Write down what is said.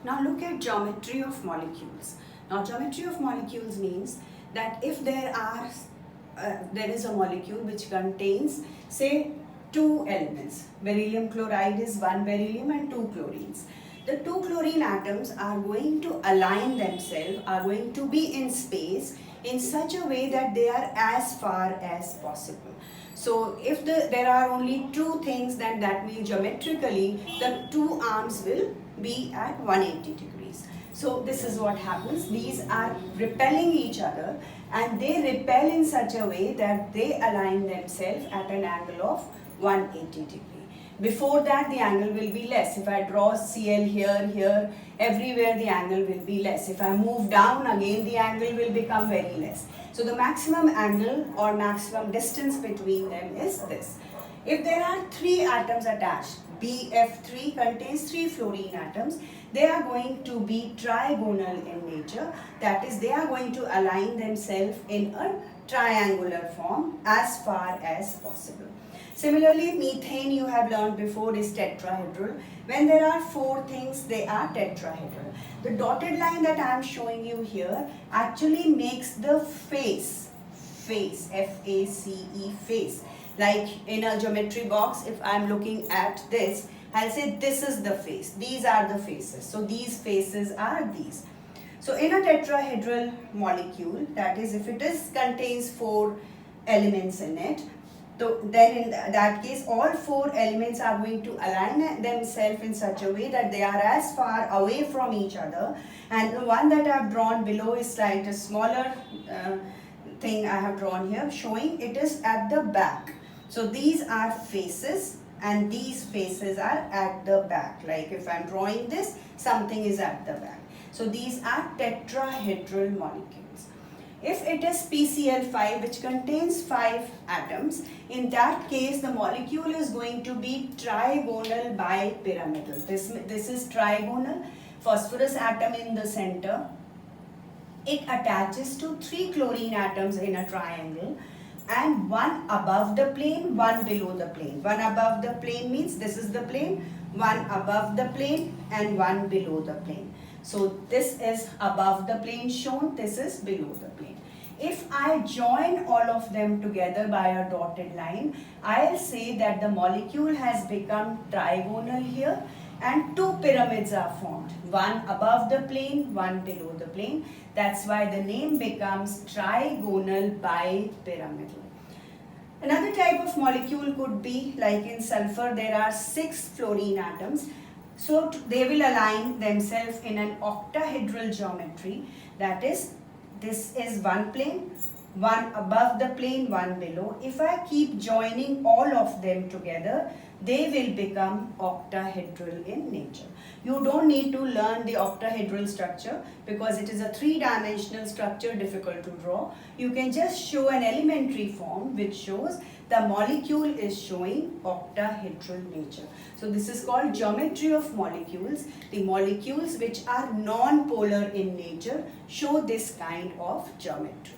Now look at geometry of molecules. Now geometry of molecules means that if there is a molecule which contains, say, two elements. Beryllium chloride is one beryllium and two chlorines. The two chlorine atoms are going to align themselves, are going to be in space in such a way that they are as far as possible. So if there are only two things, then that means geometrically the two arms will be at 180 degrees. So this is what happens. These are repelling each other and they repel in such a way that they align themselves at an angle of 180 degree. Before that the angle will be less. If I draw Cl here, everywhere the angle will be less. If I move down again, the angle will become very less. So the maximum angle or maximum distance between them is this. If there are three atoms attached, BF3 contains three fluorine atoms, they are going to be trigonal in nature. That is, they are going to align themselves in a triangular form as far as possible. Similarly, methane you have learned before is tetrahedral. When there are four things, they are tetrahedral. The dotted line that I am showing you here actually makes the face, F-A-C-E, face. Like in a geometry box, if I am looking at this, I'll say this is the face. These are the faces. So these faces are these. So in a tetrahedral molecule, that is, if it contains four elements in it, so then in that case all four elements are going to align themselves in such a way that they are as far away from each other, and the one that I have drawn below is like a smaller thing I have drawn here, showing it is at the back. So these are faces and these faces are at the back. Like if I am drawing this, something is at the back. So these are tetrahedral molecules. If it is PCl5 which contains 5 atoms, in that case the molecule is going to be trigonal bipyramidal. This is trigonal, phosphorus atom in the center. It attaches to 3 chlorine atoms in a triangle, and one above the plane, one below the plane. One above the plane means this is the plane, one above the plane and one below the plane. So this is above the plane shown, this is below the plane. If I join all of them together by a dotted line, I'll say that the molecule has become trigonal here and two pyramids are formed. One above the plane, one below the plane. That's why the name becomes trigonal bipyramidal. Another type of molecule could be like in sulfur, there are 6 fluorine atoms. So they will align themselves in an octahedral geometry. That is, this is one plane, one above the plane, one below. If I keep joining all of them together, they will become octahedral in nature. You don't need to learn the octahedral structure because it is a 3-dimensional structure, difficult to draw. You can just show an elementary form which shows the molecule is showing octahedral nature. So this is called geometry of molecules. The molecules which are non-polar in nature show this kind of geometry.